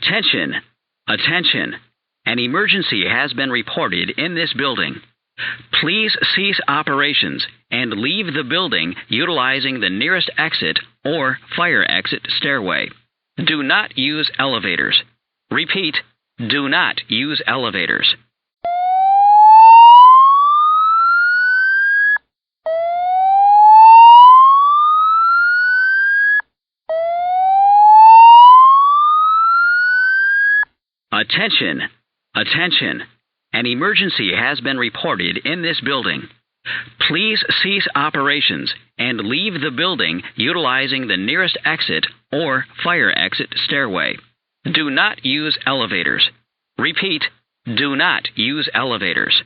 Attention! Attention! An emergency has been reported in this building. Please cease operations and leave the building utilizing the nearest exit or fire exit stairway. Do not use elevators. Repeat, do not use elevators. Attention! Attention! An emergency has been reported in this building. Please cease operations and leave the building utilizing the nearest exit or fire exit stairway. Do not use elevators. Repeat, do not use elevators.